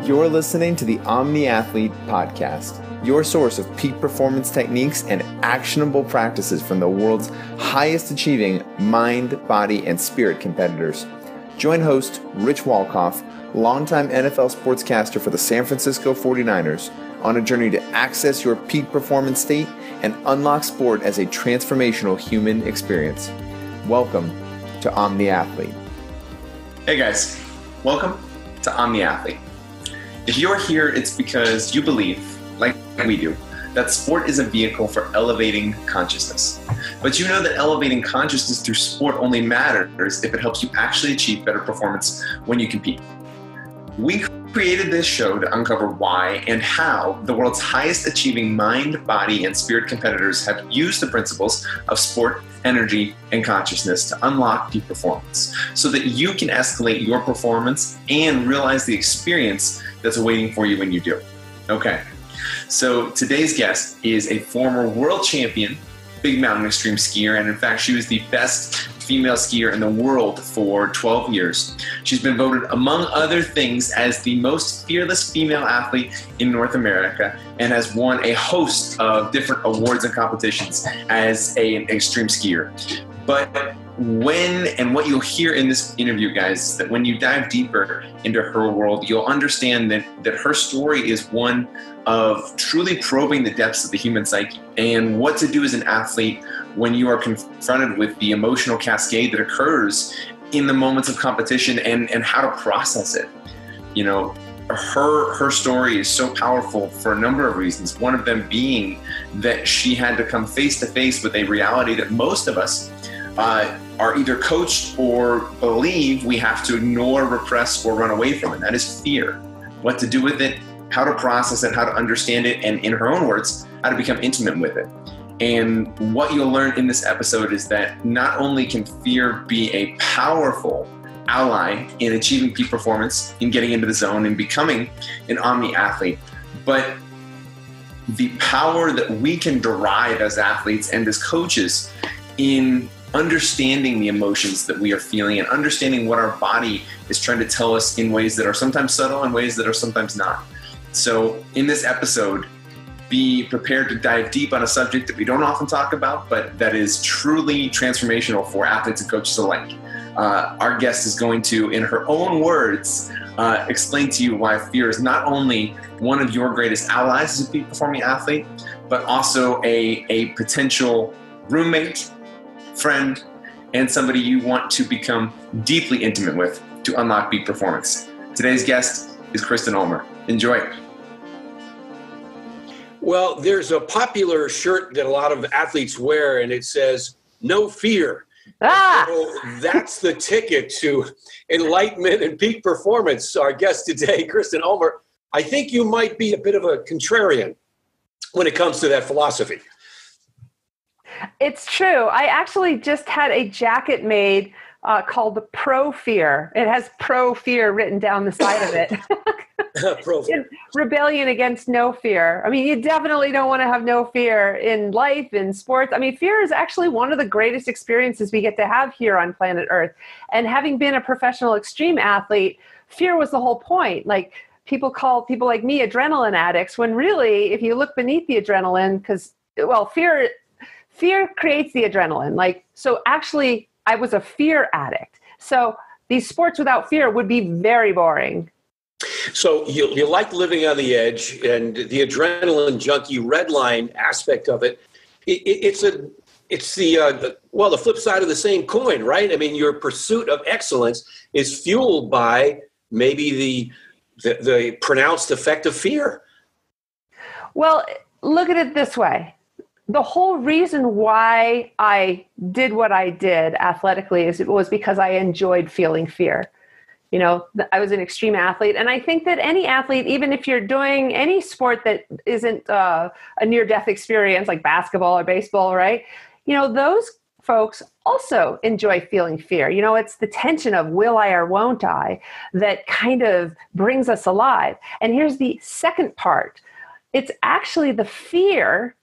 You're listening to the Omni Athlete Podcast, your source of peak performance techniques and actionable practices from the world's highest achieving mind, body, and spirit competitors. Join host Rich Walkoff, longtime NFL sportscaster for the San Francisco 49ers, on a journey to access your peak performance state and unlock sport as a transformational human experience. Welcome to Omni Athlete. Hey guys, welcome to Omni Athlete. If you're here, it's because you believe, like we do, that sport is a vehicle for elevating consciousness. But you know that elevating consciousness through sport only matters if it helps you actually achieve better performance when you compete. We created this show to uncover why and how the world's highest achieving mind, body, and spirit competitors have used the principles of sport, energy, and consciousness to unlock peak performance so that you can escalate your performance and realize the experience that's waiting for you when you do. Okay, so today's guest is a former world champion big mountain extreme skier, and in fact, she was the best female skier in the world for 12 years. She's been voted, among other things, as the most fearless female athlete in North America and has won a host of different awards and competitions as an extreme skier. But what you'll hear in this interview, guys, is that when you dive deeper into her world, you'll understand that her story is one of truly probing the depths of the human psyche and what to do as an athlete when you are confronted with the emotional cascade that occurs in the moments of competition and how to process it. You know, her story is so powerful for a number of reasons. One of them being that she had to come face to face with a reality that most of us are either coached or believe we have to ignore, repress, or run away from it. That is fear. What to do with it, how to process it, how to understand it, and in her own words, how to become intimate with it. And what you'll learn in this episode is that not only can fear be a powerful ally in achieving peak performance, in getting into the zone and becoming an omni athlete, but the power that we can derive as athletes and as coaches in understanding the emotions that we are feeling and understanding what our body is trying to tell us in ways that are sometimes subtle and ways that are sometimes not. So in this episode, be prepared to dive deep on a subject that we don't often talk about, but that is truly transformational for athletes and coaches alike. Our guest is going to, in her own words, explain to you why fear is not only one of your greatest allies as a peak performing athlete, but also a potential roommate, friend, and somebody you want to become deeply intimate with to unlock peak performance. Today's guest is Kristen Ulmer. Enjoy. Well, there's a popular shirt that a lot of athletes wear, and it says, "No fear." So that's the ticket to enlightenment and peak performance. Our guest today, Kristen Ulmer, I think you might be a bit of a contrarian when it comes to that philosophy. It's true. I actually just had a jacket made called the Pro Fear. It has Pro Fear written down the side of it. Rebellion against no fear. I mean, you definitely don't want to have no fear in life, in sports. I mean, fear is actually one of the greatest experiences we get to have here on planet Earth. And having been a professional extreme athlete, fear was the whole point. Like, people call people like me adrenaline addicts, when really, if you look beneath the adrenaline, fear creates the adrenaline. Like, so actually, I was a fear addict. So these sports without fear would be very boring. So you like living on the edge, and the adrenaline junkie red line aspect of it. It's the flip side of the same coin, right? I mean, your pursuit of excellence is fueled by maybe the pronounced effect of fear. Well, look at it this way. The whole reason why I did what I did athletically was because I enjoyed feeling fear. You know, I was an extreme athlete, and I think that any athlete, even if you're doing any sport that isn't a near-death experience like basketball or baseball, right? You know, those folks also enjoy feeling fear. You know, it's the tension of will I or won't I that kind of brings us alive. And here's the second part. It's actually the fear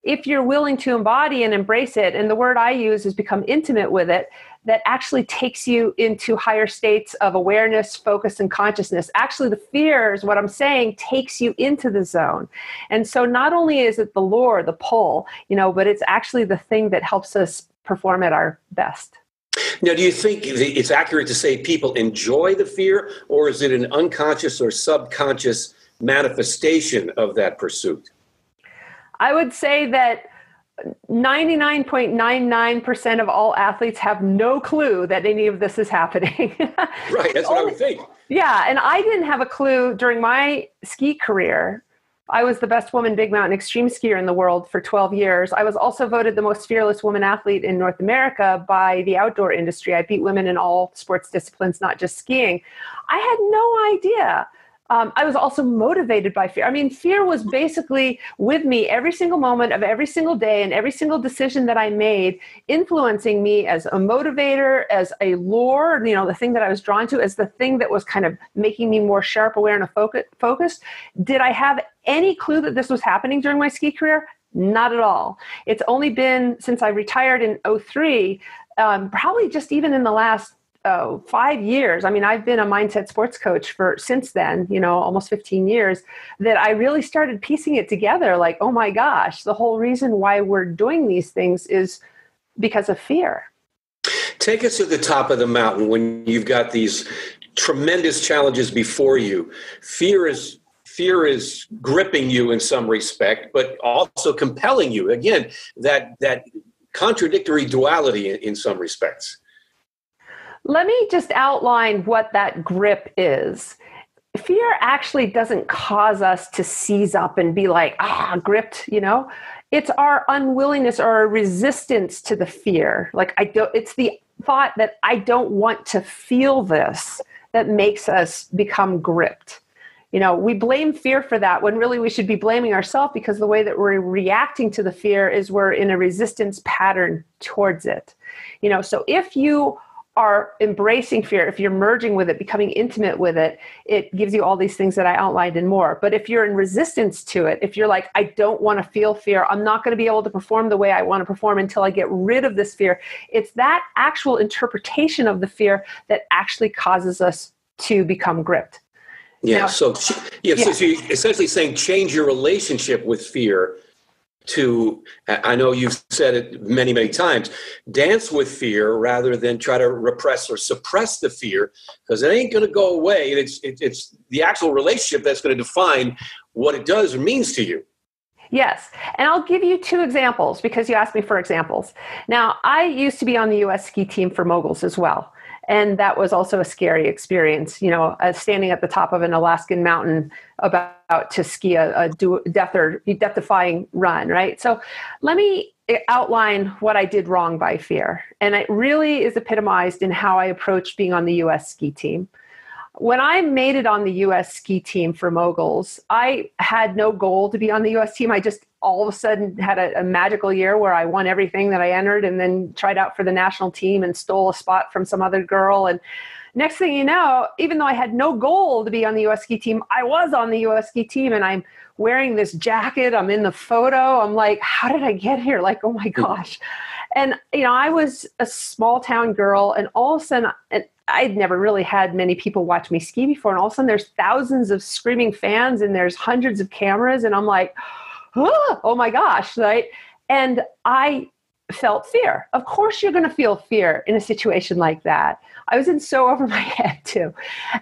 if you're willing to embody and embrace it, and the word I use is become intimate with it, that actually takes you into higher states of awareness, focus, and consciousness. Actually, the fears, what I'm saying, takes you into the zone. And so not only is it the lure, the pull, but it's actually the thing that helps us perform at our best. Now, do you think it's accurate to say people enjoy the fear, or is it an unconscious or subconscious manifestation of that pursuit? I would say that 99.99% of all athletes have no clue that any of this is happening. Right, that's what I would think. Yeah, and I didn't have a clue during my ski career. I was the best woman big mountain extreme skier in the world for 12 years. I was also voted the most fearless woman athlete in North America by the outdoor industry. I beat women in all sports disciplines, not just skiing. I had no idea. I was also motivated by fear. I mean, fear was basically with me every single moment of every single day and every single decision that I made, influencing me as a motivator, as a lure, the thing that I was drawn to, as the thing that was kind of making me more sharp, aware, and focused. Did I have any clue that this was happening during my ski career? Not at all. It's only been since I retired in 2003, probably just even in the last 5 years. I mean, I've been a mindset sports coach since then, almost 15 years, that I really started piecing it together. Like, oh my gosh, the whole reason why we're doing these things is because of fear. Take us to the top of the mountain when you've got these tremendous challenges before you. Fear is gripping you in some respect, but also compelling you. Again, that contradictory duality in some respects. Let me just outline what that grip is. Fear actually doesn't cause us to seize up and be like, gripped, It's our unwillingness or our resistance to the fear. It's the thought that I don't want to feel this that makes us become gripped. We blame fear for that when really we should be blaming ourselves, because the way that we're reacting to the fear is we're in a resistance pattern towards it. So if you are embracing fear, if you're merging with it, becoming intimate with it, it gives you all these things that I outlined and more. But if you're in resistance to it, if you're like, I don't want to feel fear, I'm not going to be able to perform the way I want to perform until I get rid of this fear. It's that actual interpretation of the fear that actually causes us to become gripped. Yeah. Now, So you're essentially saying change your relationship with fear to, I know you've said it many, many times, dance with fear rather than try to repress or suppress the fear, because it ain't going to go away. It's the actual relationship that's going to define what it does or means to you. Yes. And I'll give you 2 examples because you asked me for examples. Now, I used to be on the U.S. ski team for moguls as well. And that was also a scary experience, standing at the top of an Alaskan mountain about to ski a death-defying run, right? So let me outline what I did wrong by fear. And it really is epitomized in how I approached being on the U.S. ski team. When I made it on the U.S. ski team for moguls, I had no goal to be on the U.S. team. I just all of a sudden had a magical year where I won everything that I entered, and then tried out for the national team and stole a spot from some other girl. And next thing you know, even though I had no goal to be on the U.S. ski team, I was on the U.S. ski team, and I'm wearing this jacket. I'm in the photo. I'm like, how did I get here? Like, oh my gosh. And, I was a small town girl, and all of a sudden, I'd never really had many people watch me ski before. And all of a sudden there's thousands of screaming fans and there's hundreds of cameras. And I'm like, oh my gosh, right? And I felt fear. Of course you're going to feel fear in a situation like that. I was in so over my head too.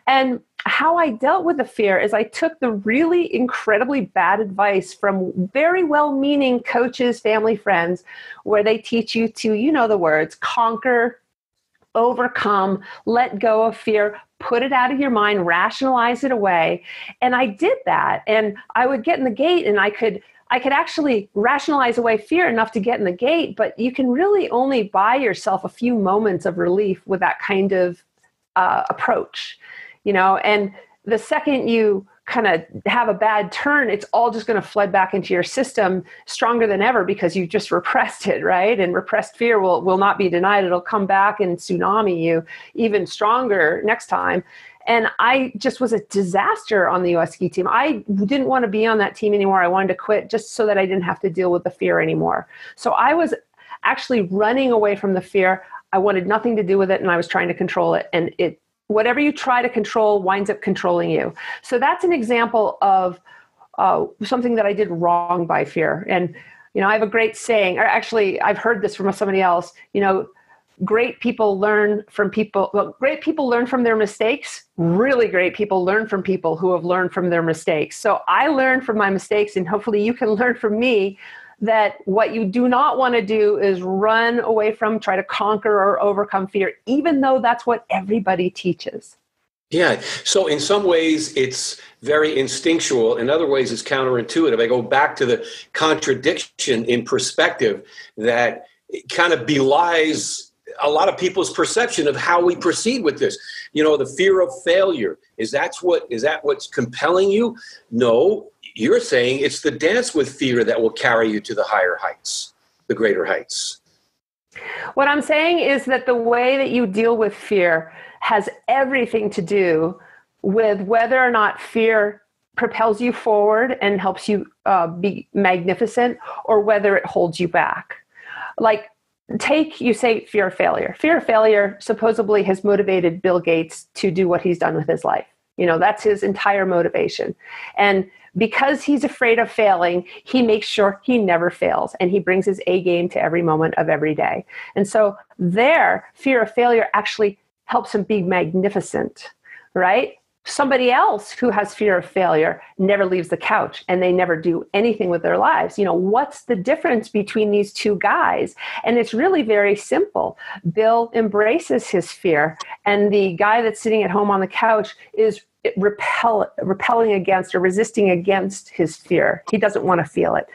And how I dealt with the fear is I took the really incredibly bad advice from very well-meaning coaches, family, friends, where they teach you to, the words, conquer, overcome, let go of fear, put it out of your mind, rationalize it away. And I did that. And I would get in the gate, and I could actually rationalize away fear enough to get in the gate, but you can really only buy yourself a few moments of relief with that kind of approach, and the second you kind of have a bad turn, it's all just going to flood back into your system stronger than ever because you've just repressed it, right? And repressed fear will not be denied. It'll come back and tsunami you even stronger next time. And I just was a disaster on the U.S. ski team. I didn't want to be on that team anymore. I wanted to quit just so that I didn't have to deal with the fear anymore. So I was actually running away from the fear. I wanted nothing to do with it, and I was trying to control it. And whatever you try to control winds up controlling you. So that's an example of something that I did wrong by fear. And, I have a great saying, or actually I've heard this from somebody else, great people learn from people. Well, great people learn from their mistakes. Really great people learn from people who have learned from their mistakes. So I learned from my mistakes, and hopefully you can learn from me that what you do not want to do is run away from, try to conquer or overcome fear, even though that's what everybody teaches. Yeah. So in some ways, it's very instinctual. In other ways, it's counterintuitive. I go back to the contradiction in perspective that kind of belies a lot of people's perception of how we proceed with this. The fear of failure. Is that what's compelling you? No. You're saying it's the dance with fear that will carry you to the higher heights, the greater heights. What I'm saying is that the way that you deal with fear has everything to do with whether or not fear propels you forward and helps you be magnificent, or whether it holds you back. Like, you say fear of failure. Fear of failure supposedly has motivated Bill Gates to do what he's done with his life. That's his entire motivation. And because he's afraid of failing, he makes sure he never fails, and he brings his A game to every moment of every day. And so fear of failure actually helps him be magnificent, right? Somebody else who has fear of failure never leaves the couch, and they never do anything with their lives. What's the difference between these two guys? And it's really very simple. Bill embraces his fear, and the guy that's sitting at home on the couch is repelling against or resisting against his fear. He doesn't want to feel it.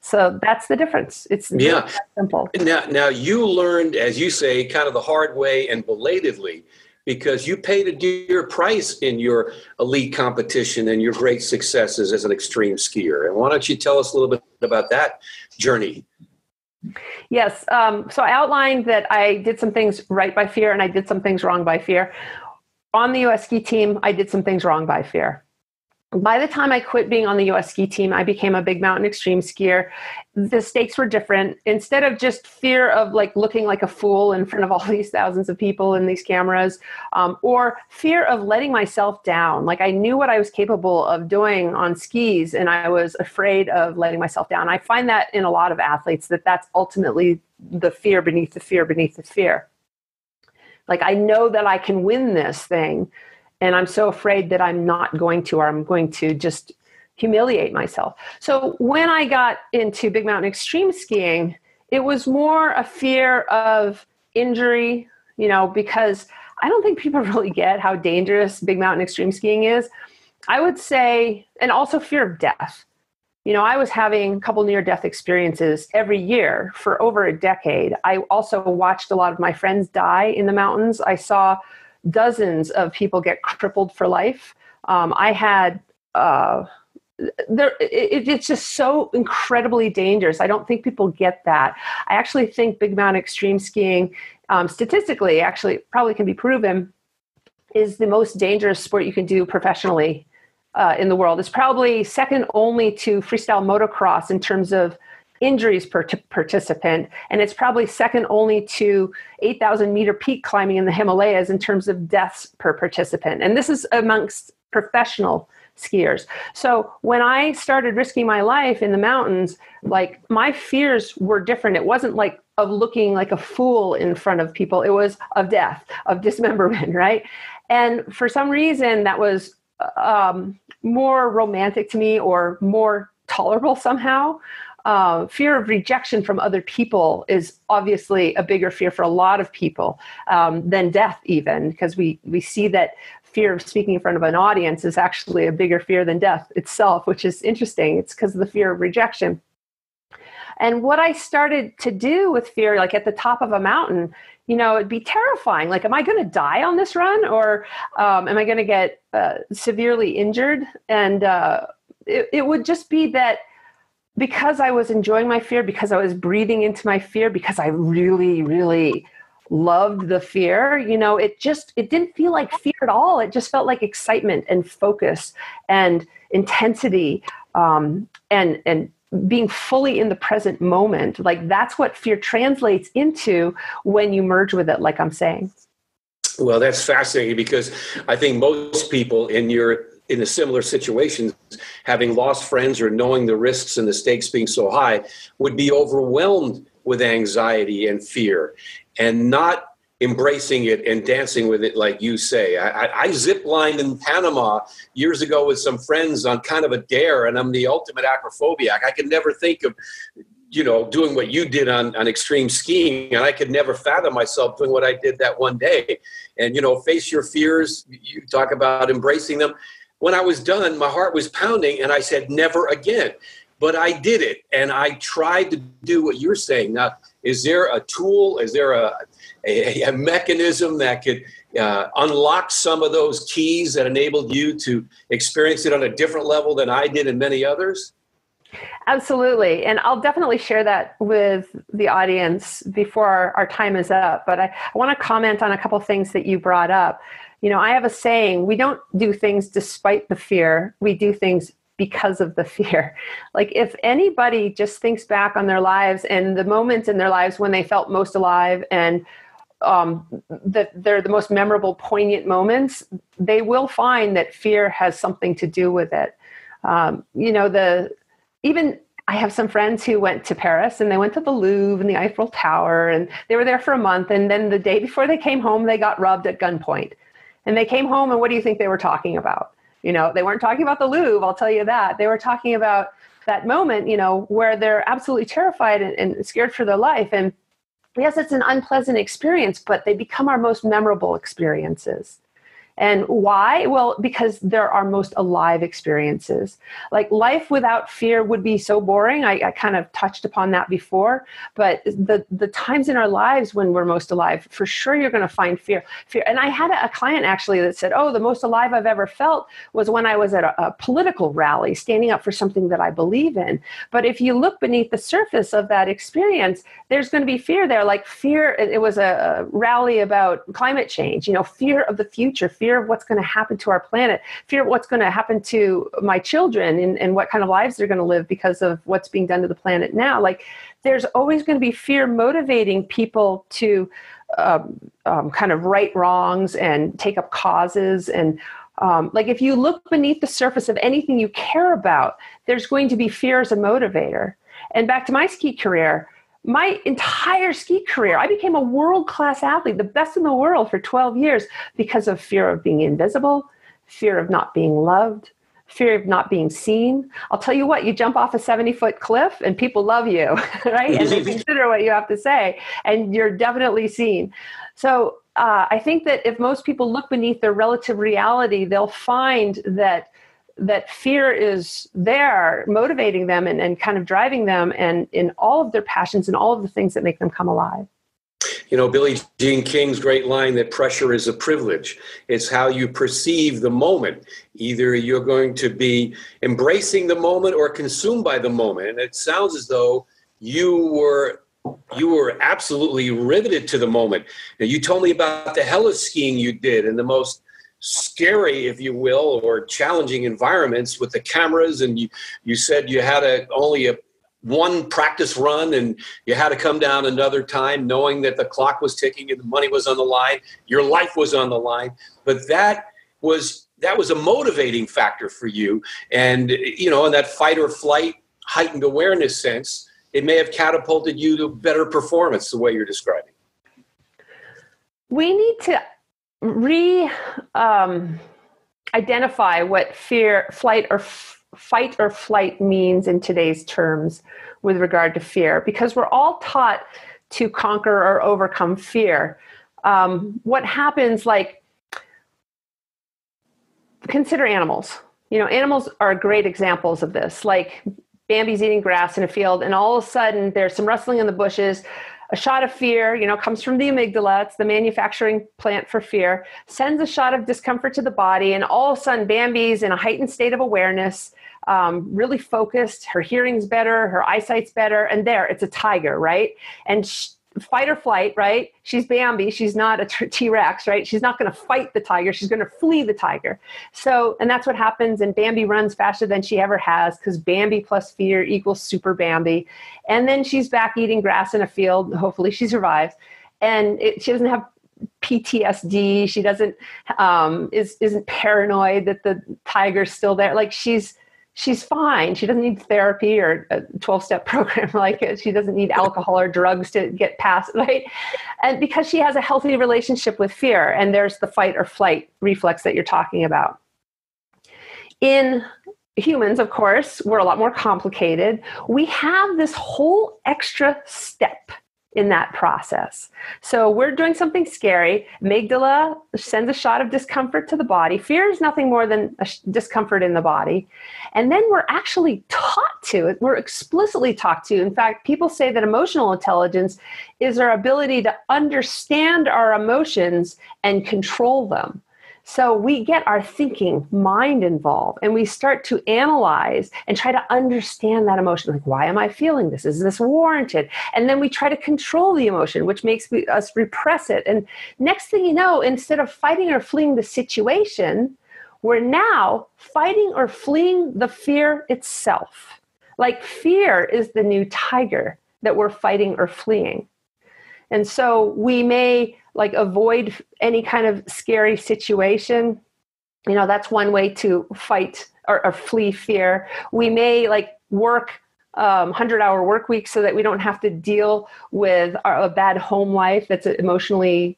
So that's the difference. It's that simple. Now you learned, as you say, kind of the hard way and belatedly, because you paid a dear price in your elite competition and your great successes as an extreme skier. And why don't you tell us a little bit about that journey? Yes. So I outlined that I did some things right by fear, and I did some things wrong by fear. On the U.S. ski team, I did some things wrong by fear. By the time I quit being on the U.S. ski team, I became a big mountain extreme skier. The stakes were different. Instead of just fear of looking like a fool in front of all these thousands of people in these cameras, or fear of letting myself down. I knew what I was capable of doing on skis, and I was afraid of letting myself down. I find that in a lot of athletes, that's ultimately the fear beneath the fear beneath the fear. I know that I can win this thing, and I'm so afraid that I'm not going to, or I'm going to just humiliate myself. So when I got into big mountain extreme skiing, it was more a fear of injury, because I don't think people really get how dangerous big mountain extreme skiing is. I would say, and also fear of death. I was having a couple near-death experiences every year for over a decade. I also watched a lot of my friends die in the mountains. I saw dozens of people get crippled for life. I had, it's just so incredibly dangerous. I don't think people get that. I actually think big mountain extreme skiing, statistically, actually probably can be proven, is the most dangerous sport you can do professionally in the world. It's probably second only to freestyle motocross in terms of injuries per participant, and it's probably second only to 8,000 meter peak climbing in the Himalayas in terms of deaths per participant. And this is amongst professional skiers. So when I started risking my life in the mountains, my fears were different. It wasn't of looking like a fool in front of people. It was of death, of dismemberment, right? And for some reason that was more romantic to me, or more tolerable somehow. Fear of rejection from other people is obviously a bigger fear for a lot of people than death, even, because we see that fear of speaking in front of an audience is actually a bigger fear than death itself, which is interesting. It's because of the fear of rejection. And what I started to do with fear, at the top of a mountain, it'd be terrifying. Like, am I going to die on this run, or am I going to get severely injured? And it would just be that because I was enjoying my fear, because I was breathing into my fear, because I really, really loved the fear, it didn't feel like fear at all. It just felt like excitement and focus and intensity, and being fully in the present moment. Like, that's what fear translates into when you merge with it, like I'm saying. Well, that's fascinating, because I think most people in a similar situations, having lost friends or knowing the risks and the stakes being so high, would be overwhelmed with anxiety and fear and not embracing it and dancing with it, like you say. I zip-lined in Panama years ago with some friends on kind of a dare, and I'm the ultimate acrophobiac. I could never think of, doing what you did on extreme skiing, and I could never fathom myself doing what I did that one day. And, face your fears. You talk about embracing them. When I was done, my heart was pounding, and I said, never again. But I did it, and I tried to do what you're saying. Now, is there a tool? Is there a mechanism that could unlock some of those keys that enabled you to experience it on a different level than I did and many others? Absolutely. And I'll definitely share that with the audience before our time is up. But I want to comment on a couple of things that you brought up. I have a saying: we don't do things despite the fear. We do things because of the fear. Like, if anybody just thinks back on their lives and the moments in their lives when they felt most alive, and that they're the most memorable, poignant moments, they will find that fear has something to do with it. Even I have some friends who went to Paris, and they went to the Louvre and the Eiffel Tower, and they were there for a month. And then the day before they came home, they got robbed at gunpoint. And they came home, and what do you think they were talking about? They weren't talking about the Louvre, I'll tell you that. They were talking about that moment, where they're absolutely terrified and scared for their life. And yes, it's an unpleasant experience, but they become our most memorable experiences. And why? Well, because they're our most alive experiences. Like, life without fear would be so boring. I kind of touched upon that before, but the times in our lives when we're most alive, for sure, you're going to find fear. And I had a client actually that said, the most alive I've ever felt was when I was at a political rally, standing up for something that I believe in. But if you look beneath the surface of that experience, there's going to be fear there. Like, fear, it was a rally about climate change, fear of the future, fear of what's going to happen to our planet, fear of what's going to happen to my children, and what kind of lives they're going to live because of what's being done to the planet now. Like, there's always going to be fear motivating people to kind of right wrongs and take up causes. And like, if you look beneath the surface of anything you care about, there's going to be fear as a motivator. And back to my ski career, my entire ski career, I became a world-class athlete, the best in the world for 12 years, because of fear of being invisible, fear of not being loved, fear of not being seen. I'll tell you what, you jump off a 70-foot cliff and people love you, right? And they consider what you have to say, and you're definitely seen. So I think that if most people look beneath their relative reality, they'll find that fear is there motivating them and kind of driving them, and in all of their passions and all of the things that make them come alive. Billie Jean King's great line that pressure is a privilege. It's how you perceive the moment. Either you're going to be embracing the moment or consumed by the moment. And it sounds as though you were absolutely riveted to the moment. Now, you told me about the hella skiing you did and the most scary, if you will, or challenging environments with the cameras. And you said you had only one practice run, and you had to come down another time knowing that the clock was ticking and the money was on the line. Your life was on the line. But that was a motivating factor for you. And, in that fight or flight, heightened awareness sense, it may have catapulted you to better performance, the way you're describing. We need to identify what fight or flight means in today's terms with regard to fear, because we're all taught to conquer or overcome fear. What happens, like, consider animals. Animals are great examples of this. Like, Bambi's eating grass in a field, and all of a sudden there's some rustling in the bushes. a shot of fear, comes from the amygdala. It's the manufacturing plant for fear, sends a shot of discomfort to the body. And all of a sudden, Bambi's in a heightened state of awareness, really focused. Her hearing's better. Her eyesight's better. And there, it's a tiger, right? And fight or flight, right? She's Bambi. She's not a T-Rex, right? She's not going to fight the tiger. She's going to flee the tiger. So, and that's what happens. And Bambi runs faster than she ever has because Bambi plus fear equals Super-Bambee. And then she's back eating grass in a field. Hopefully she survives. And she doesn't have PTSD. She doesn't, isn't paranoid that the tiger's still there. Like she's fine. She doesn't need therapy or a 12-step program. She doesn't need alcohol or drugs to get past, right? And because she has a healthy relationship with fear, and there's the fight or flight reflex that you're talking about. In humans, of course, we're a lot more complicated. We have this whole extra step in that process. So we're doing something scary. Amygdala sends a shot of discomfort to the body. Fear is nothing more than a discomfort in the body. And then we're actually taught to, we're explicitly taught to. In fact, people say that emotional intelligence is our ability to understand our emotions and control them. So we get our thinking mind involved and we start to analyze and try to understand that emotion. Like, why am I feeling this? Is this warranted? And then we try to control the emotion, which makes us repress it. And next thing you know, instead of fighting or fleeing the situation, we're now fighting or fleeing the fear itself. Like fear is the new tiger that we're fighting or fleeing. And so we may avoid any kind of scary situation. That's one way to fight or flee fear. We may work 100-hour work weeks so that we don't have to deal with a bad home life that's emotionally,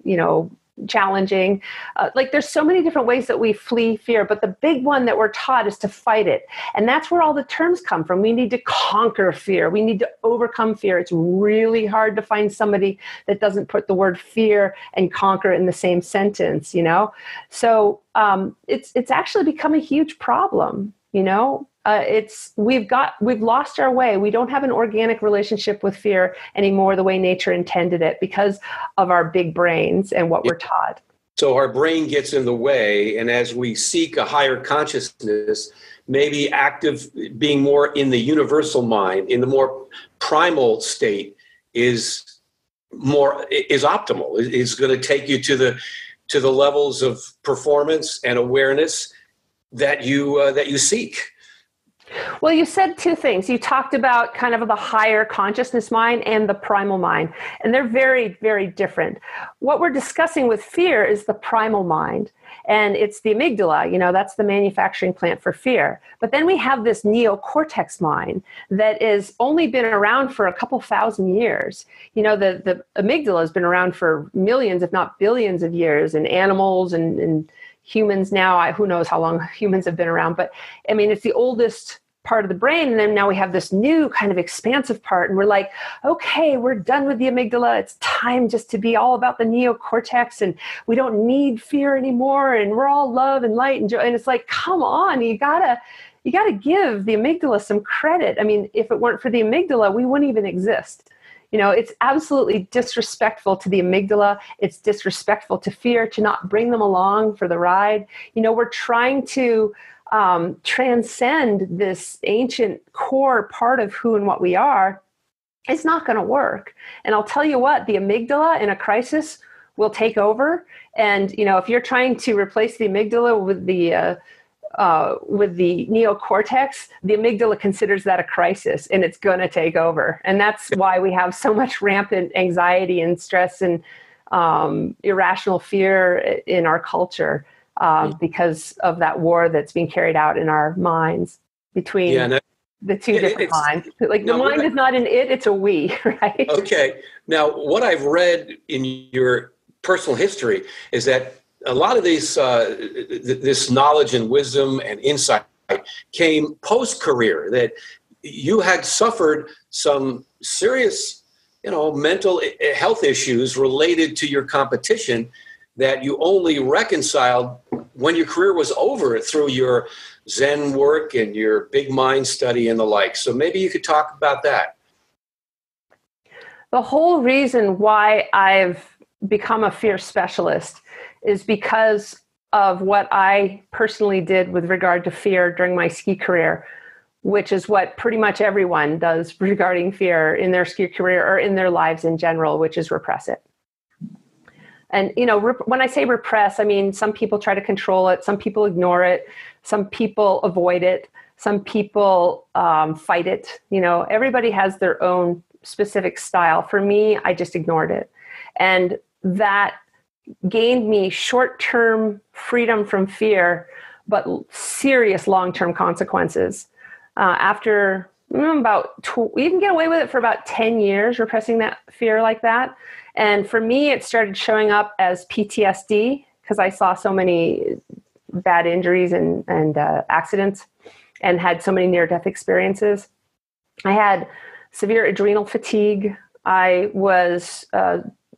challenging. There's so many different ways that we flee fear, but the big one that we're taught is to fight it. And that's where all the terms come from. We need to conquer fear. We need to overcome fear. It's really hard to find somebody that doesn't put the word fear and conquer in the same sentence, So it's actually become a huge problem, we've lost our way. We don't have an organic relationship with fear anymore the way nature intended it because of our big brains and what we're taught. So our brain gets in the way, and as we seek a higher consciousness, maybe being more in the universal mind, in the more primal state is optimal. Is going to take you to the levels of performance and awareness that you seek. Well, you said two things. You talked about kind of the higher consciousness mind and the primal mind, and they're very, very different. What we're discussing with fear is the primal mind, and it's the amygdala, that's the manufacturing plant for fear. But then we have this neocortex mind that has only been around for a couple thousand years. The amygdala has been around for millions, if not billions of years, in animals and humans now. Who knows how long humans have been around, but it's the oldest part of the brain. And then now we have this new kind of expansive part. And we're like, okay, we're done with the amygdala. It's time just to be all about the neocortex. And we don't need fear anymore. And we're all love and light and joy. And it's like, come on, you gotta give the amygdala some credit. If it weren't for the amygdala, we wouldn't even exist. It's absolutely disrespectful to the amygdala. It's disrespectful to fear to not bring them along for the ride. We're trying to transcend this ancient core part of who and what we are. It's not going to work. And I'll tell you what, the amygdala in a crisis will take over. And, if you're trying to replace the amygdala with the neocortex, the amygdala considers that a crisis and it's going to take over. And that's why we have so much rampant anxiety and stress and irrational fear in our culture. Because of that war that's being carried out in our minds between the two different minds. The mind is not an it, it's a we, right? Okay. Now, what I've read in your personal history is that a lot of these, this knowledge and wisdom and insight came post-career, that you had suffered some serious, mental health issues related to your competition that you only reconciled when your career was over through your Zen work and your big mind study and the like. So maybe you could talk about that. The whole reason why I've become a fear specialist is because of what I personally did with regard to fear during my ski career, which is what pretty much everyone does regarding fear in their ski career or in their lives in general, which is repress it. And, when I say repress, I mean, some people try to control it. Some people ignore it. Some people avoid it. Some people fight it. Everybody has their own specific style. For me, I just ignored it. And that gained me short-term freedom from fear, but serious long-term consequences. After you can get away with it for about 10 years, repressing that fear like that. And for me, it started showing up as PTSD because I saw so many bad injuries and accidents and had so many near-death experiences. I had severe adrenal fatigue. I was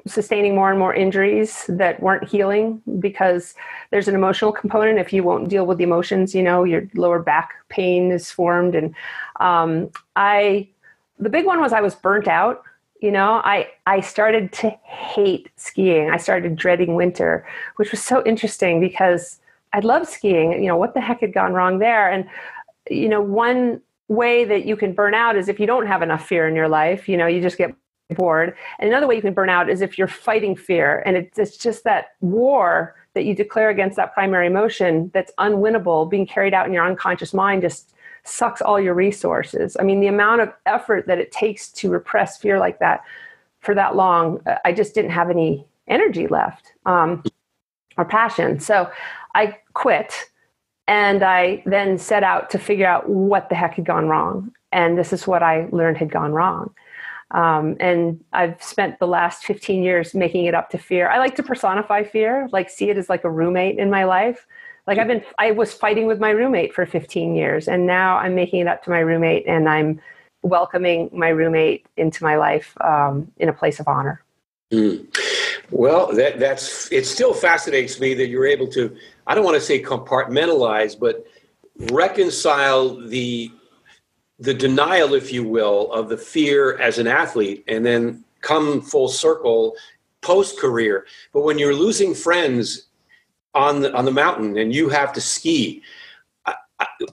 sustaining more and more injuries that weren't healing because there's an emotional component. If you won't deal with the emotions, your lower back pain is formed. And the big one was I was burnt out. I started to hate skiing. I started dreading winter, which was so interesting because I loved skiing. What the heck had gone wrong there? And, one way that you can burn out is if you don't have enough fear in your life, you just get bored. And another way you can burn out is if you're fighting fear. And it's just that war that you declare against that primary emotion that's unwinnable, being carried out in your unconscious mind just sucks all your resources. I mean, the amount of effort that it takes to repress fear like that for that long, I just didn't have any energy left or passion. So I quit. And I then set out to figure out what the heck had gone wrong. And this is what I learned had gone wrong. And I've spent the last 15 years making it up to fear. I like to personify fear, see it as like a roommate in my life. I was fighting with my roommate for 15 years, and now I'm making it up to my roommate, and I'm welcoming my roommate into my life in a place of honor. Well, it still fascinates me that you're able to, I don't want to say compartmentalize, but reconcile the denial, if you will, of the fear as an athlete, and then come full circle post-career. But when you're losing friends on the mountain and you have to ski,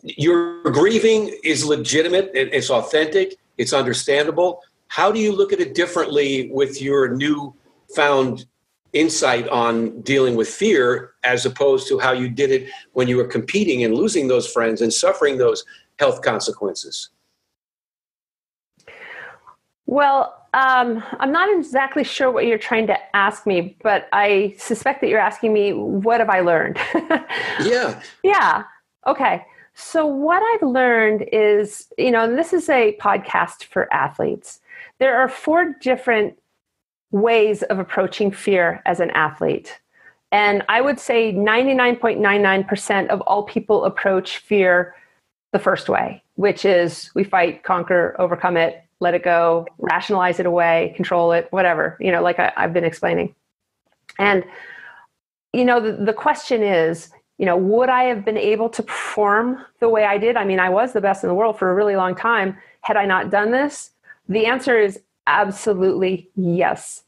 your grieving is legitimate, it's authentic, it's understandable. How do you look at it differently with your newfound insight on dealing with fear as opposed to how you did it when you were competing and losing those friends and suffering those health consequences? Well, I'm not exactly sure what you're trying to ask me, but I suspect that you're asking me, what have I learned? Yeah. Yeah. Okay. So what I've learned is, this is a podcast for athletes. There are 4 different ways of approaching fear as an athlete. And I would say 99.99% of all people approach fear the first way, which is we fight, conquer, overcome it, let it go, rationalize it away, control it, whatever, like I've been explaining. And, the question is, would I have been able to perform the way I did? I mean, I was the best in the world for a really long time. Had I not done this? The answer is absolutely yes.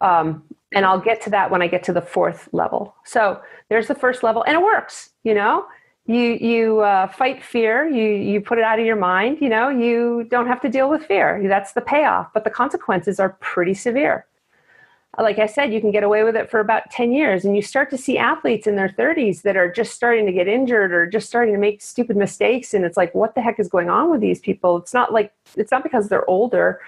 And I'll get to that when I get to the 4th level. So there's the first level, and it works, You fight fear, you put it out of your mind, you don't have to deal with fear. That's the payoff, but the consequences are pretty severe. Like I said, you can get away with it for about 10 years, and you start to see athletes in their 30s that are just starting to get injured or just starting to make stupid mistakes. And it's like, what the heck is going on with these people? It's not because they're older.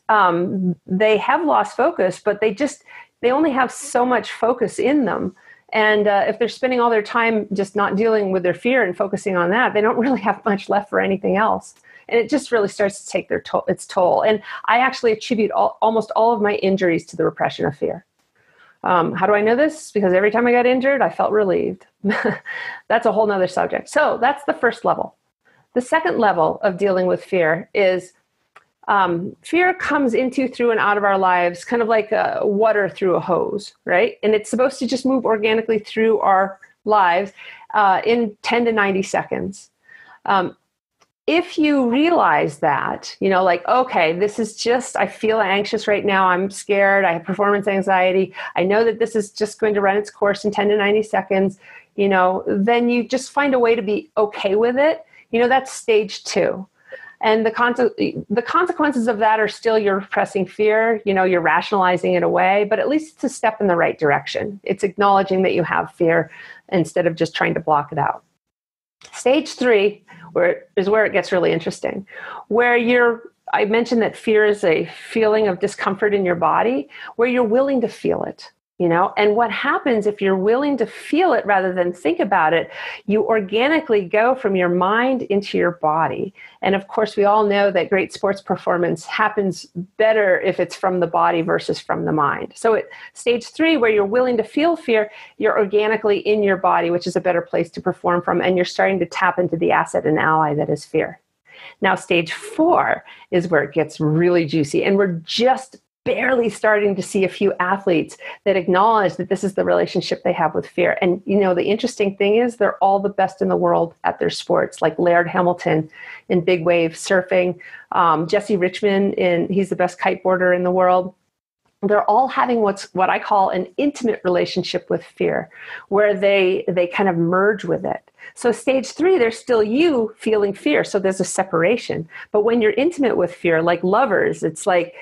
They have lost focus, but they only have so much focus in them. And if they're spending all their time just not dealing with their fear and focusing on that, they don't really have much left for anything else. And it just really starts to take its toll. And I actually attribute almost all of my injuries to the repression of fear. How do I know this? Because every time I got injured, I felt relieved. That's a whole nother subject. So that's the first level. The second level of dealing with fear is fear comes into, through, and out of our lives, kind of like water through a hose, right? And it's supposed to just move organically through our lives in 10 to 90 seconds. if you realize that, like, okay, this is just, I feel anxious right now. I'm scared. I have performance anxiety. I know that this is just going to run its course in 10 to 90 seconds, then you just find a way to be okay with it. That's stage 2. And the consequences of that are still you're repressing fear, you're rationalizing it away, but at least it's a step in the right direction. It's acknowledging that you have fear instead of just trying to block it out. Stage 3 is where it gets really interesting, where I mentioned that fear is a feeling of discomfort in your body, where you're willing to feel it. And what happens if you're willing to feel it rather than think about it, you organically go from your mind into your body. And of course, we all know that great sports performance happens better if it's from the body versus from the mind. So at stage 3, where you're willing to feel fear, you're organically in your body, which is a better place to perform from. And you're starting to tap into the asset and ally that is fear. Now, stage 4 is where it gets really juicy. And we're just barely starting to see a few athletes that acknowledge that this is the relationship they have with fear. And, the interesting thing is they're all the best in the world at their sports, like Laird Hamilton in big wave surfing, Jesse Richmond, he's the best kiteboarder in the world. They're all having what I call an intimate relationship with fear, where they kind of merge with it. So stage 3, there's still you feeling fear. So there's a separation. But when you're intimate with fear, like lovers, it's like,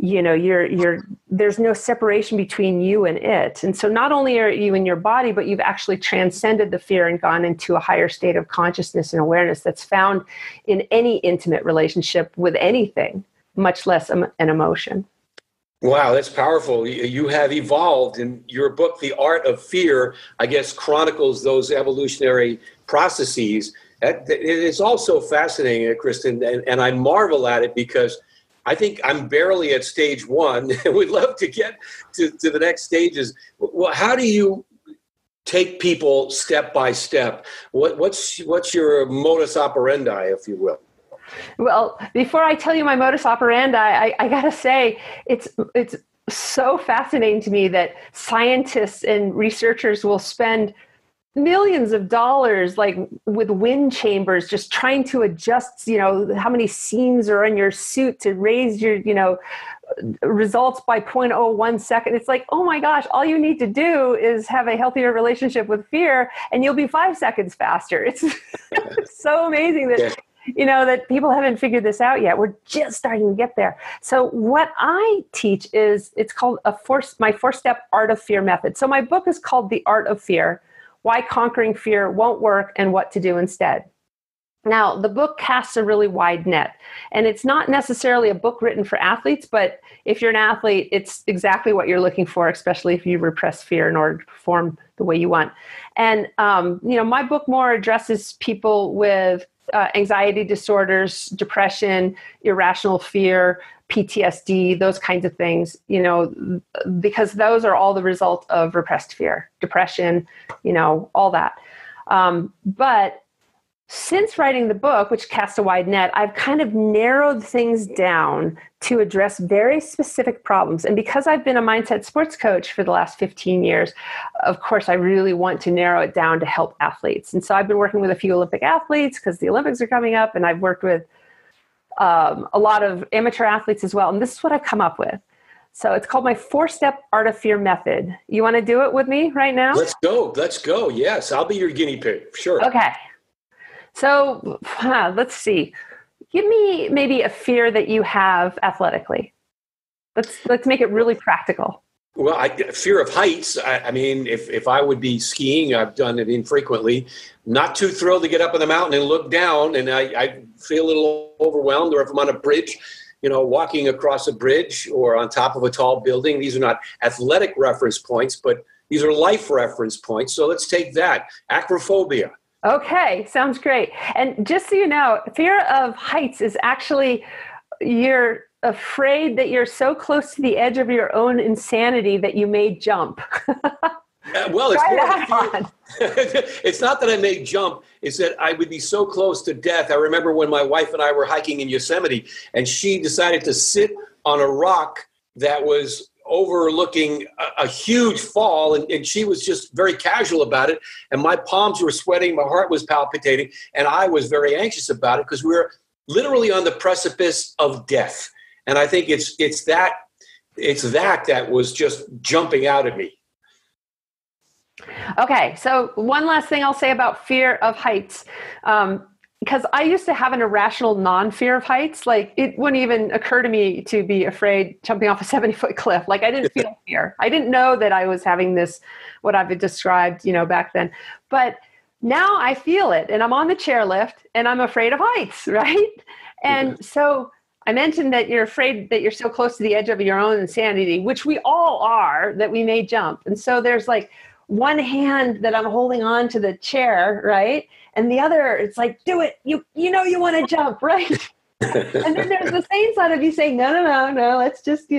there's no separation between you and it. And so not only are you in your body, but you've actually transcended the fear and gone into a higher state of consciousness and awareness that's found in any intimate relationship with anything, much less an emotion. Wow, that's powerful. You have evolved, and your book, The Art of Fear, I guess, chronicles those evolutionary processes. It is also fascinating, Kristen, and I marvel at it because I think I'm barely at stage 1, and we'd love to get to the next stages. Well, how do you take people step by step? What's your modus operandi, if you will? Well, before I tell you my modus operandi, I got to say, it's so fascinating to me that scientists and researchers will spend millions of dollars, like with wind chambers, just trying to adjust, how many seams are in your suit to raise your, results by 0.01 second. It's like, oh my gosh, all you need to do is have a healthier relationship with fear and you'll be 5 seconds faster. It's so amazing that, that people haven't figured this out yet. We're just starting to get there. So what I teach it's called my 4-step Art of Fear method. So my book is called The Art of Fear: Why Conquering Fear Won't Work and What to Do Instead. Now, the book casts a really wide net, and it's not necessarily a book written for athletes, but if you're an athlete, it's exactly what you're looking for, especially if you repress fear in order to perform the way you want. And, my book more addresses people with anxiety disorders, depression, irrational fear, PTSD, those kinds of things, because those are all the result of repressed fear, depression, all that. But since writing the book, which casts a wide net, I've kind of narrowed things down to address very specific problems. And because I've been a mindset sports coach for the last 15 years, of course, I really want to narrow it down to help athletes. And so I've been working with a few Olympic athletes because the Olympics are coming up, and I've worked with a lot of amateur athletes as well. And this is what I've come up with. So it's called my 4-step Art of Fear method. You want to do it with me right now? Let's go. Yes, I'll be your guinea pig. Sure. Okay. So let's see. Give me maybe a fear that you have athletically. Let's make it really practical. Well, fear of heights. I mean, if I would be skiing, I've done it infrequently. Not too thrilled to get up on the mountain and look down, and I feel a little overwhelmed. Or if I'm on a bridge, walking across a bridge or on top of a tall building. These are not athletic reference points, but these are life reference points. So let's take that. Acrophobia. Okay, sounds great. And just so you know, fear of heights is actually you're afraid that you're so close to the edge of your own insanity that you may jump. Well, it's not that I may jump. It's that I would be so close to death. I remember when my wife and I were hiking in Yosemite, and she decided to sit on a rock that was overlooking a huge fall, and she was just very casual about it. And my palms were sweating, my heart was palpitating, and I was very anxious about it because we were literally on the precipice of death. And I think it's that was just jumping out at me. Okay, so one last thing I'll say about fear of heights. Because I used to have an irrational non-fear of heights. Like, it wouldn't even occur to me to be afraid jumping off a 70-foot cliff. Like, I didn't feel fear. I didn't know that I was having this, what I've described, back then. But now I feel it, and I'm on the chairlift, and I'm afraid of heights, right? And so I mentioned that you're afraid that you're so close to the edge of your own insanity, which we all are, that we may jump. And so there's like one hand that I'm holding on to the chair, right? And the other, it's like, do it. You you want to jump, right? And then there's the same side of you saying, no, let's just,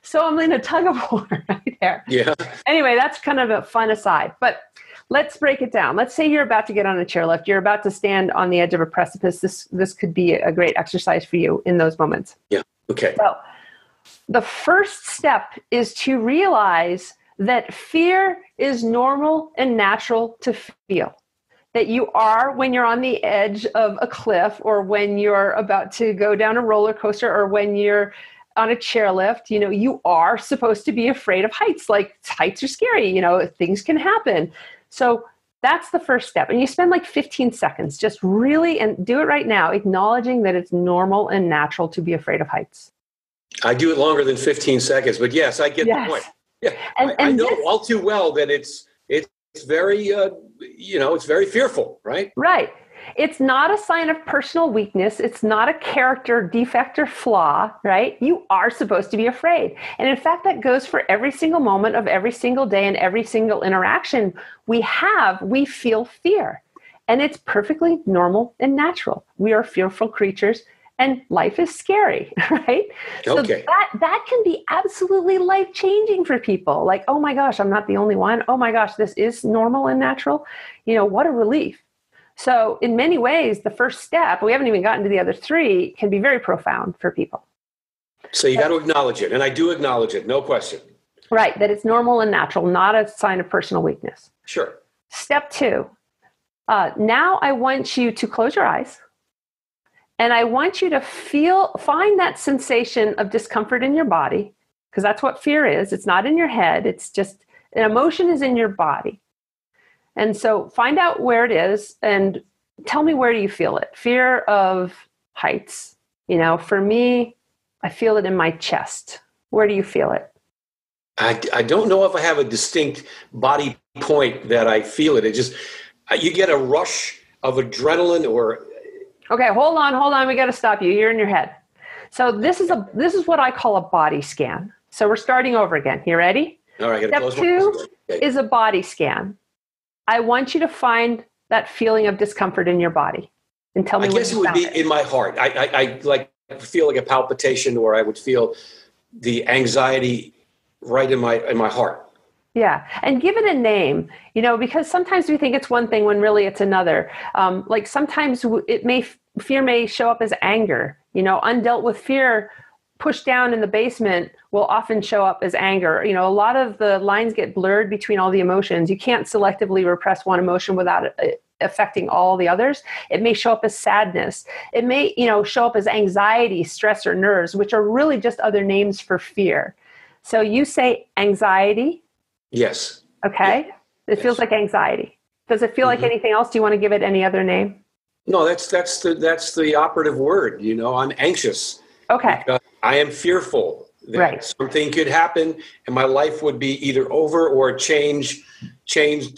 so I'm in a tug of war right there. Yeah. Anyway, that's kind of a fun aside, but let's break it down. Let's say you're about to get on a chairlift. You're about to stand on the edge of a precipice. This could be a great exercise for you in those moments. Yeah. Okay. So the first step is to realize that fear is normal and natural to feel. That you are when you're on the edge of a cliff, or when you're about to go down a roller coaster, or when you're on a chairlift, you are supposed to be afraid of heights. Like, heights are scary, things can happen. So that's the first step. And you spend like 15 seconds, just really, and do it right now, acknowledging that it's normal and natural to be afraid of heights. I do it longer than 15 seconds, but yes, I get the point. Yeah. And I know all too well that it's very, it's very fearful, right? Right. It's not a sign of personal weakness. It's not a character defect or flaw, right? You are supposed to be afraid. And in fact, that goes for every single moment of every single day and every single interaction we feel fear. And it's perfectly normal and natural. We are fearful creatures, and life is scary, right? Okay. So that can be absolutely life-changing for people. Like, oh my gosh, I'm not the only one. Oh my gosh, this is normal and natural. What a relief. So in many ways, the first step, we haven't even gotten to the other three, can be very profound for people. So you got to acknowledge it. And I do acknowledge it. No question. Right. That it's normal and natural, not a sign of personal weakness. Sure. Step 2. Now I want you to close your eyes. And I want you to find that sensation of discomfort in your body, because that's what fear is. It's not in your head. It's just an emotion is in your body. And so find out where it is and tell me, where do you feel it? Fear of heights. For me, I feel it in my chest. Where do you feel it? I don't know if I have a distinct body point that I feel it. It just, you get a rush of adrenaline or... Okay, hold on. We got to stop you. You're in your head. So this is what I call a body scan. So we're starting over again. You ready? All right. Step 2 is a body scan. I want you to find that feeling of discomfort in your body and tell me. I guess it would be in my heart. I like feel like a palpitation, or I would feel the anxiety right in my heart. Yeah. And give it a name, because sometimes we think it's one thing when really it's another. Like sometimes fear may show up as anger, undealt with fear pushed down in the basement will often show up as anger. A lot of the lines get blurred between all the emotions. You can't selectively repress one emotion without affecting all the others. It may show up as sadness. It may, show up as anxiety, stress, or nerves, which are really just other names for fear. So you say anxiety. Yes. Okay. It feels like anxiety. Does it feel like anything else? Do you want to give it any other name? No, that's the operative word. I'm anxious. Okay. I am fearful that something could happen and my life would be either over or changed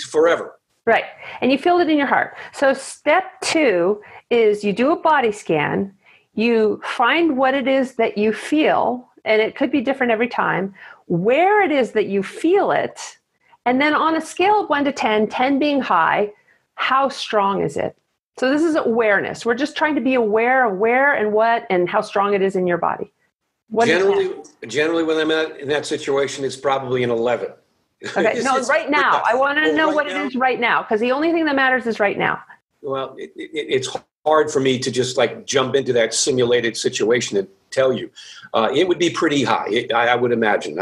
forever. Right. And you feel it in your heart. So step 2 is you do a body scan. You find what it is that you feel, and it could be different every time, where it is that you feel it. And then on a scale of 1 to 10, 10 being high, how strong is it? So this is awareness. We're just trying to be aware of where and what and how strong it is in your body. Generally, when I'm in that situation, it's probably an 11. Okay, no, right now. I want to know what it is right now, because the only thing that matters is right now. Well, it's hard for me to just like jump into that simulated situation and tell you. It would be pretty high, I would imagine.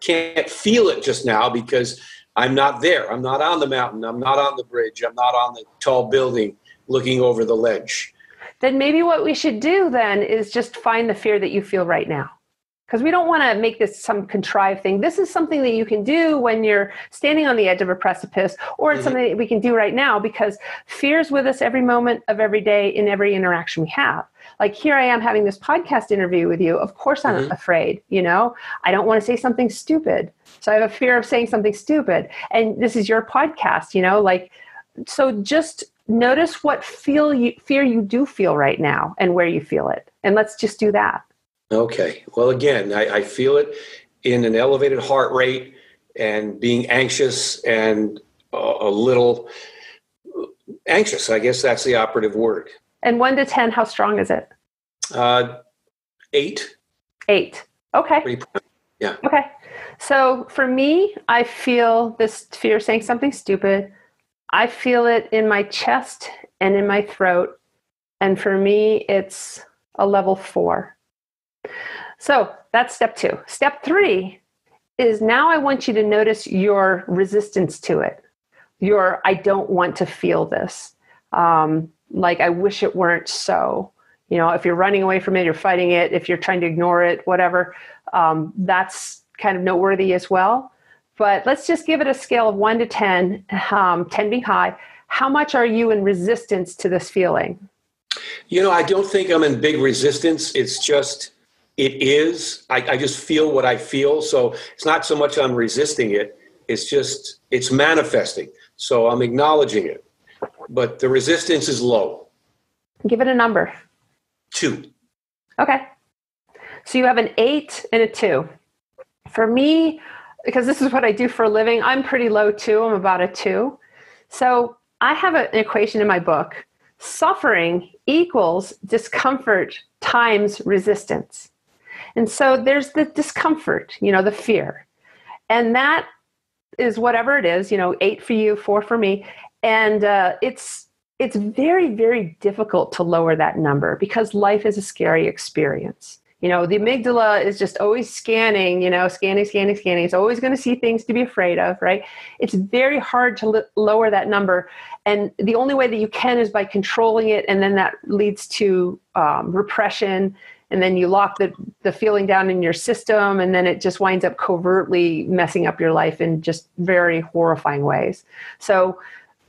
can't feel it just now because I'm not there. I'm not on the mountain. I'm not on the bridge. I'm not on the tall building looking over the ledge. Then maybe what we should do then is just find the fear that you feel right now. Because we don't want to make this some contrived thing. This is something that you can do when you're standing on the edge of a precipice, or it's something that we can do right now, because fear is with us every moment of every day in every interaction we have. Like here I am having this podcast interview with you. Of course I'm afraid, I don't want to say something stupid. So I have a fear of saying something stupid. And this is your podcast, so just notice what fear you do feel right now and where you feel it. And let's just do that. Okay. Well, again, I feel it in an elevated heart rate and being anxious and a little anxious. I guess that's the operative word. And 1 to 10, how strong is it? 8. 8. Okay. Yeah. Okay. So for me, I feel this fear saying something stupid. I feel it in my chest and in my throat. And for me, it's a level 4. So that's step 2. Step 3 is now I want you to notice your resistance to it. Your, I don't want to feel this. Like, I wish it weren't so. If you're running away from it, you're fighting it. If you're trying to ignore it, whatever, that's kind of noteworthy as well. But let's just give it a scale of 1 to 10, 10 being high. How much are you in resistance to this feeling? I don't think I'm in big resistance. It's just, it is. I just feel what I feel. So it's not so much I'm resisting it. It's just, it's manifesting. So I'm acknowledging it. But the resistance is low. Give it a number. 2. Okay. So you have an 8 and a 2. For me, because this is what I do for a living, I'm pretty low too. I'm about a 2. So I have an equation in my book. Suffering equals discomfort times resistance. And so there's the discomfort, the fear. And that is whatever it is, 8 for you, 4 for me. And it's very, very difficult to lower that number because life is a scary experience. The amygdala is just always scanning, scanning. It's always going to see things to be afraid of, right? It's very hard to lower that number. And the only way that you can is by controlling it. And then that leads to repression. And then you lock the feeling down in your system. And then it just winds up covertly messing up your life in just very horrifying ways. So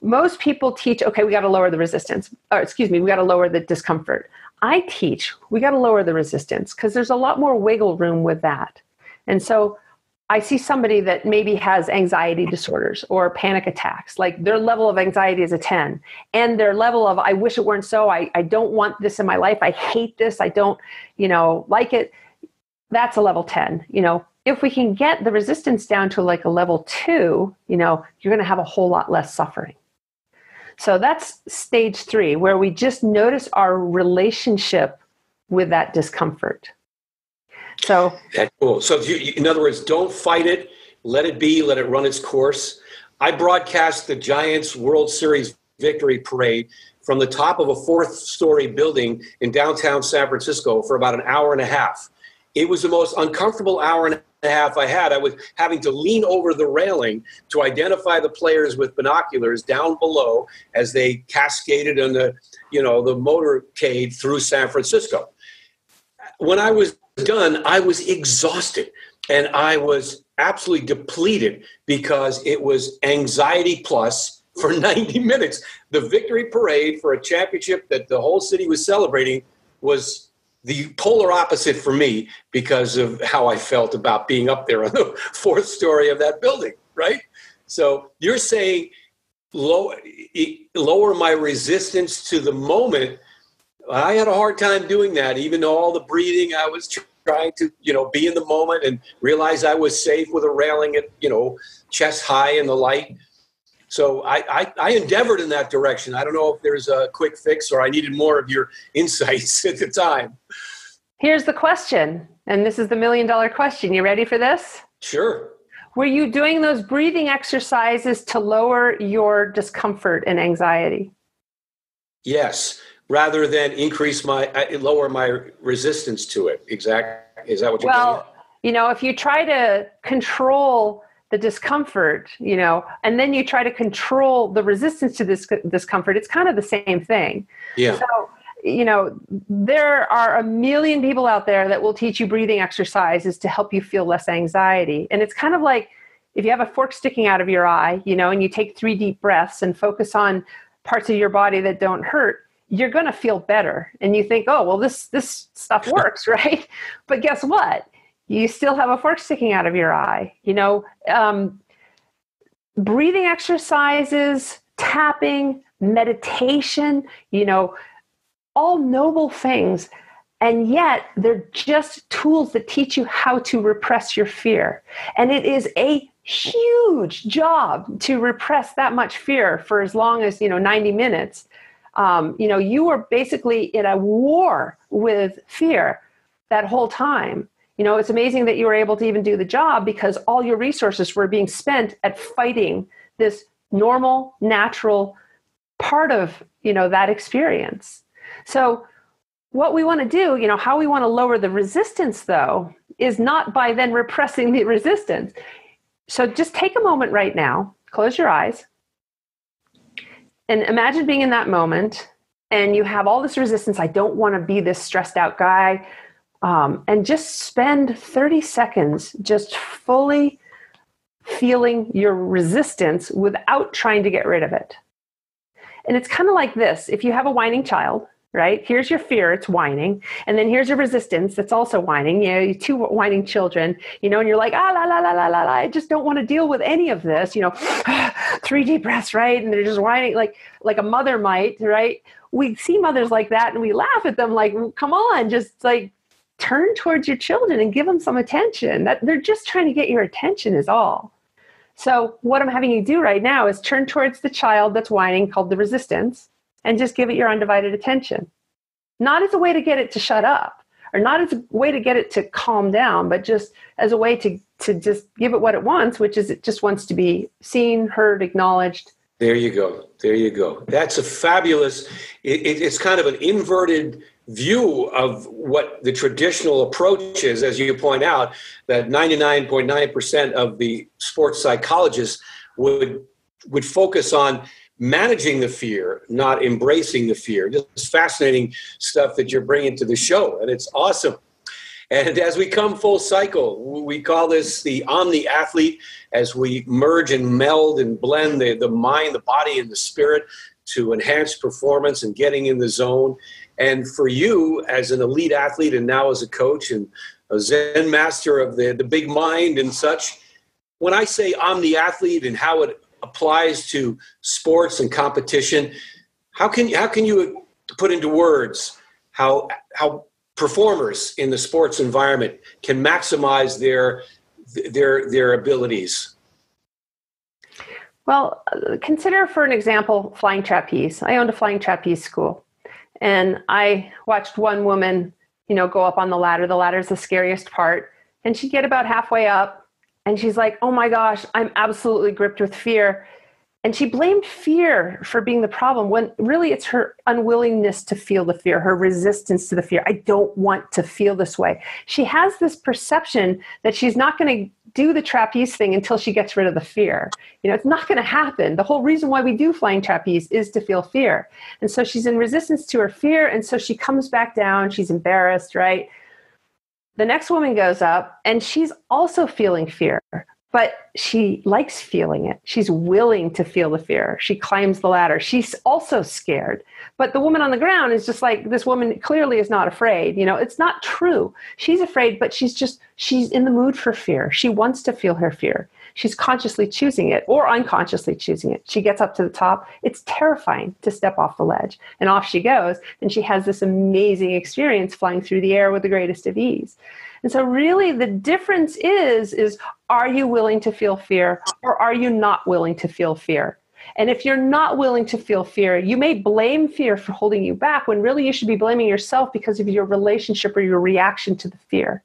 most people teach, okay, we got to lower the resistance. We got to lower the discomfort. I teach, we got to lower the resistance because there's a lot more wiggle room with that. And so I see somebody that maybe has anxiety disorders or panic attacks, like their level of anxiety is a 10 and their level of, I wish it weren't so, I don't want this in my life. I hate this. I don't, like it. That's a level 10. If we can get the resistance down to like a level 2, you're going to have a whole lot less suffering. So that's stage 3, where we just notice our relationship with that discomfort. So that's cool. So in other words, don't fight it. Let it be. Let it run its course. I broadcast the Giants World Series victory parade from the top of a 4th-story building in downtown San Francisco for about an hour and a half. It was the most uncomfortable hour and a half I had. I was having to lean over the railing to identify the players with binoculars down below as they cascaded on the motorcade through San Francisco. When I was done, I was exhausted and I was absolutely depleted because it was anxiety plus for 90 minutes. The victory parade for a championship that the whole city was celebrating was the polar opposite for me because of how I felt about being up there on the 4th story of that building, right? So you're saying lower my resistance to the moment. I had a hard time doing that, even though all the breathing, I was trying to, be in the moment and realize I was safe with a railing at, chest high in the light. So I endeavored in that direction. I don't know if there's a quick fix or I needed more of your insights at the time. Here's the question, and this is the $1 million question. You ready for this? Sure. Were you doing those breathing exercises to lower your discomfort and anxiety? Yes, rather than lower my resistance to it. Exactly. Is that what you're getting at? If you try to control the discomfort, and then you try to control the resistance to this discomfort, it's kind of the same thing. Yeah. So, there are a million people out there that will teach you breathing exercises to help you feel less anxiety. And it's kind of like if you have a fork sticking out of your eye, and you take 3 deep breaths and focus on parts of your body that don't hurt, you're going to feel better. And you think, oh, well, this stuff works, right? But guess what? You still have a fork sticking out of your eye. Breathing exercises, tapping, meditation, all noble things. And yet they're just tools that teach you how to repress your fear. And it is a huge job to repress that much fear for as long as, 90 minutes. You are basically in a war with fear that whole time. It's amazing that you were able to even do the job because all your resources were being spent at fighting this normal, natural part of, that experience. So what we want to do, how we want to lower the resistance, though, is not by then repressing the resistance. So just take a moment right now, close your eyes, and imagine being in that moment, and you have all this resistance. I don't want to be this stressed out guy. And just spend 30 seconds just fully feeling your resistance without trying to get rid of it. And it's kind of like this. If you have a whining child, right? Here's your fear, it's whining. And then here's your resistance that's also whining. You 2 whining children, and you're like, la, la, la, la, la, I just don't want to deal with any of this, 3 deep breaths, right? And they're just whining like a mother might, right? We see mothers like that and we laugh at them like, come on, just like, turn towards your children and give them some attention. That they're just trying to get your attention is all. So what I'm having you do right now is turn towards the child that's whining, called the resistance, and just give it your undivided attention. Not as a way to get it to shut up, or not as a way to get it to calm down, but just as a way to just give it what it wants, which is it just wants to be seen, heard, acknowledged. There you go. There you go. That's a fabulous, it's kind of an inverted view of what the traditional approach is, as you point out, that 99.9% of the sports psychologists would focus on managing the fear, not embracing the fear. Just fascinating stuff that you're bringing to the show, and it's awesome. And as we come full cycle, we call this the Omni Athlete, as we merge and meld and blend the mind, the body, and the spirit to enhance performance and getting in the zone. And for you as an elite athlete and now as a coach and a Zen master of the big mind and such, when I say Omni Athlete and how it applies to sports and competition, how can you put into words how performers in the sports environment can maximize their abilities? Well, consider, for an example, flying trapeze. I owned a flying trapeze school, and I watched one woman, go up on the ladder. The ladder is the scariest part. And she'd get about halfway up, and she's like, oh my gosh, I'm absolutely gripped with fear. And she blamed fear for being the problem, when really it's her unwillingness to feel the fear, her resistance to the fear. I don't want to feel this way. She has this perception that she's not going to do the trapeze thing until she gets rid of the fear. It's not going to happen. The whole reason why we do flying trapeze is to feel fear. And so she's in resistance to her fear. And so she comes back down. She's embarrassed, right? The next woman goes up and she's also feeling fear. But she likes feeling it. She's willing to feel the fear. She climbs the ladder. She's also scared. But the woman on the ground is just like, this woman clearly is not afraid. It's not true. She's afraid, but she's in the mood for fear. She wants to feel her fear. She's consciously choosing it or unconsciously choosing it. She gets up to the top. It's terrifying to step off the ledge. And off she goes. And she has this amazing experience flying through the air with the greatest of ease. And so really the difference is are you willing to feel fear, or are you not willing to feel fear? And if you're not willing to feel fear, you may blame fear for holding you back, when really you should be blaming yourself because of your relationship or your reaction to the fear.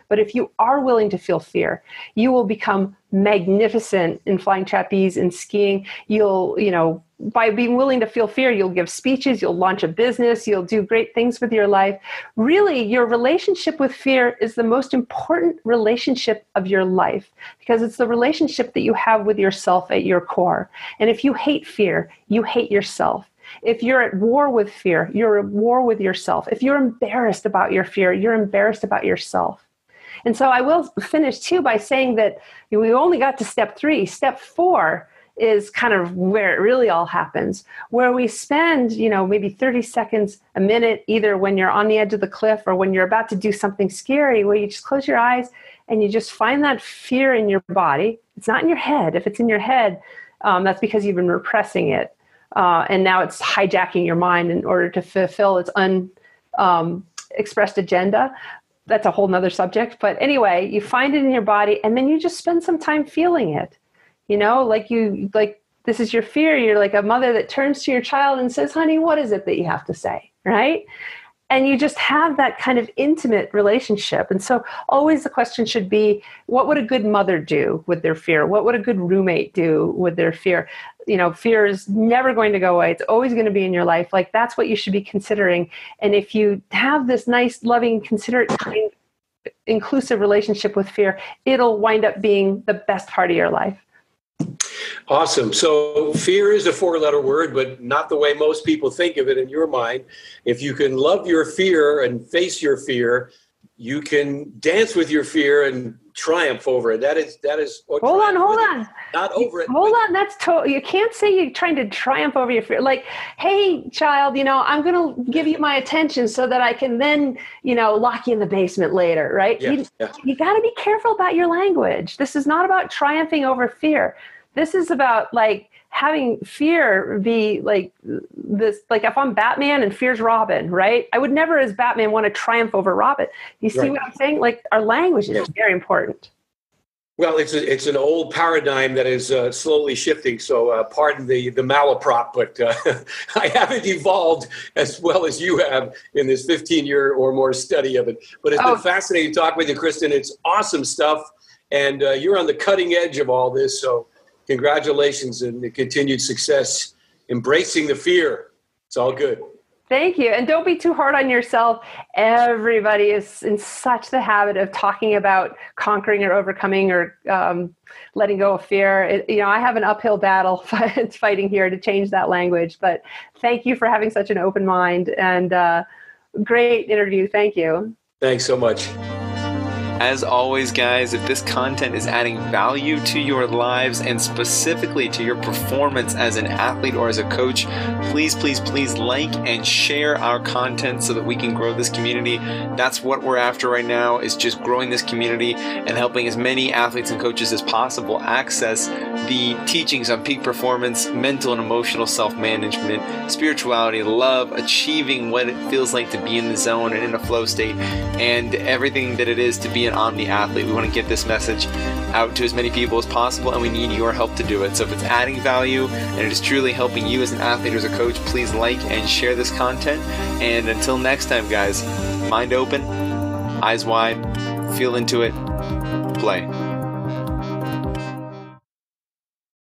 But if you are willing to feel fear, you will become magnificent in flying trapeze and skiing. You'll, by being willing to feel fear, you'll give speeches, you'll launch a business, you'll do great things with your life. Really, your relationship with fear is the most important relationship of your life, because it's the relationship that you have with yourself at your core. And if you hate fear, you hate yourself. If you're at war with fear, you're at war with yourself. If you're embarrassed about your fear, you're embarrassed about yourself. And so I will finish too by saying that we only got to step 3. Step 4 is kind of where it really all happens, where we spend, maybe 30 seconds, a minute, either when you're on the edge of the cliff or when you're about to do something scary, where you just close your eyes and you just find that fear in your body. It's not in your head. If it's in your head, that's because you've been repressing it. And now it's hijacking your mind in order to fulfill its unexpressed agenda. That's a whole nother subject. But anyway, you find it in your body and then you just spend some time feeling it. This is your fear. You're like a mother that turns to your child and says, honey, what is it that you have to say? Right? And you just have that kind of intimate relationship. And so always the question should be, what would a good mother do with their fear? What would a good roommate do with their fear? Fear is never going to go away. It's always going to be in your life. Like, that's what you should be considering. And if you have this nice, loving, considerate, kind, inclusive relationship with fear, it'll wind up being the best part of your life. Awesome. So fear is a 4-letter word, but not the way most people think of it in your mind. If you can love your fear and face your fear, you can dance with your fear and triumph over it. That is. Hold on. Not over it. Hold on. That's you can't say you're trying to triumph over your fear. Like, hey, child, I'm going to give you my attention so that I can then, lock you in the basement later, right? Yeah, you got to be careful about your language. This is not about triumphing over fear. This is about having fear be like this. Like, if I'm Batman and fear's Robin, right? I would never, as Batman, want to triumph over Robin. You see what I'm saying? Like, our language is very important. Well, it's an old paradigm that is slowly shifting. So pardon the malaprop, but I haven't evolved as well as you have in this 15-year or more study of it. But it's been fascinating to talk with you, Kristen. It's awesome stuff, and you're on the cutting edge of all this. So congratulations and the continued success, embracing the fear. It's all good. Thank you. And don't be too hard on yourself. Everybody is in such the habit of talking about conquering or overcoming or letting go of fear. I have an uphill battle fighting here to change that language. But thank you for having such an open mind, and great interview. Thank you. Thanks so much. As always, guys, if this content is adding value to your lives and specifically to your performance as an athlete or as a coach, please, please, please like and share our content so that we can grow this community. That's what we're after right now, is just growing this community and helping as many athletes and coaches as possible access the teachings on peak performance, mental and emotional self-management, spirituality, love, achieving what it feels like to be in the zone and in a flow state, and everything that it is to be an omni athlete. We want to get this message out to as many people as possible, and we need your help to do it. So if it's adding value and it is truly helping you as an athlete or as a coach, please like and share this content. And until next time, guys, mind open, eyes wide, feel into it, play.